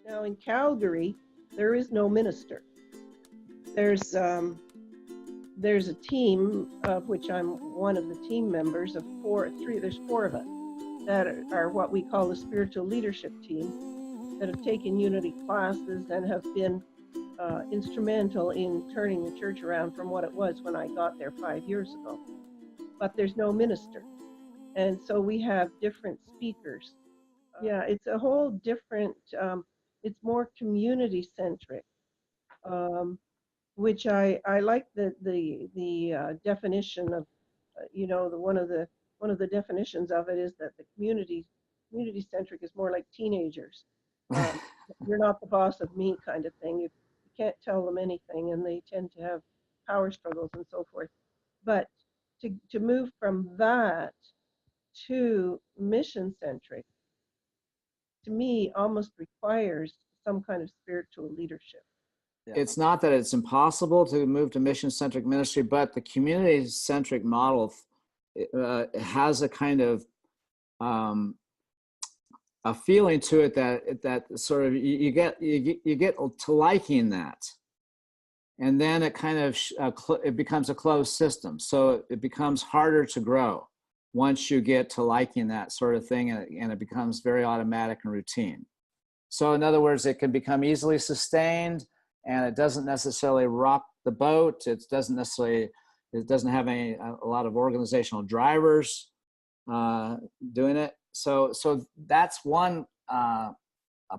Now in Calgary, there is no minister. There's a team of which I'm one of the team members of there's four of us that are what we call the spiritual leadership team that have taken unity classes and have been instrumental in turning the church around from what it was when I got there 5 years ago. But there's no minister. And so we have different speakers. Yeah, it's a whole different, it's more community centric, which I like the definition of, one of the definitions of it is that the community centric is more like teenagers. You're not the boss of me kind of thing. You can't tell them anything, and they tend to have power struggles and so forth. But to move from that to mission centric, to me, almost requires some kind of spiritual leadership. Yeah. It's not that it's impossible to move to mission-centric ministry, but the community-centric model has a kind of a feeling to it that sort of you get to liking that, and then it kind of it becomes a closed system. So it becomes harder to grow once you get to liking that sort of thing, and it becomes very automatic and routine. So in other words, it can become easily sustained, and it doesn't necessarily rock the boat. It doesn't have a lot of organizational drivers doing it. So that's one a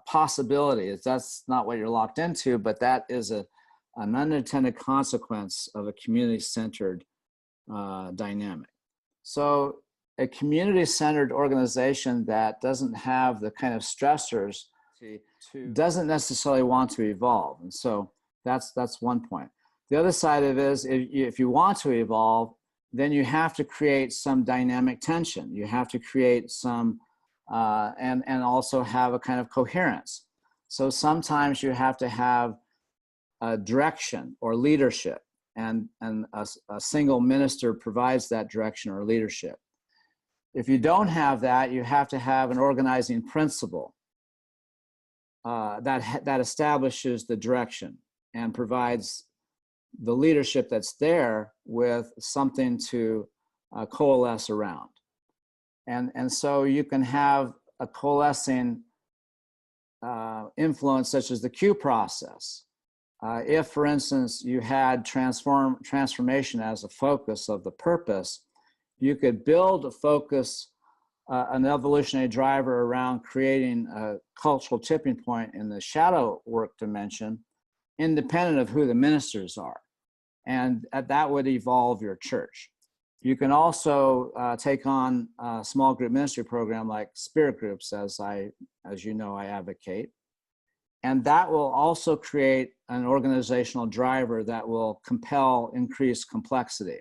possibility. That's not what you're locked into, but that is an unintended consequence of a community-centered dynamic. So a community-centered organization that doesn't have the kind of stressors doesn't necessarily want to evolve. And so that's one point. The other side of it is if you want to evolve, then you have to create some dynamic tension. You have to create some, and also have a kind of coherence. So sometimes you have to have a direction or leadership, and a single minister provides that direction or leadership. If you don't have that, you have to have an organizing principle that establishes the direction and provides the leadership that's there with something to coalesce around. And so you can have a coalescing influence such as the Q process. If, for instance, you had transformation as a focus of the purpose, you could build a focus, an evolutionary driver around creating a cultural tipping point in the shadow work dimension, independent of who the ministers are. And that would evolve your church. You can also take on a small group ministry program like spirit groups, as you know, I advocate. And that will also create an organizational driver that will compel increased complexity,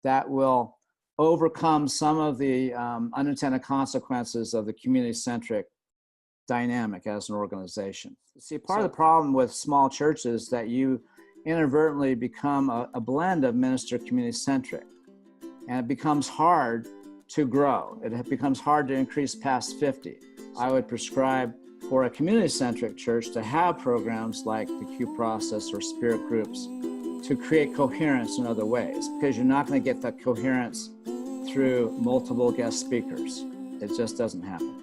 that will overcome some of the unintended consequences of the community-centric dynamic as an organization. See, part of the problem with small churches is that you inadvertently become a blend of minister community-centric, and it becomes hard to grow. It becomes hard to increase past 50. I would prescribe for a community-centric church to have programs like the Q process or spirit groups to create coherence in other ways, because you're not going to get that coherence through multiple guest speakers. It just doesn't happen.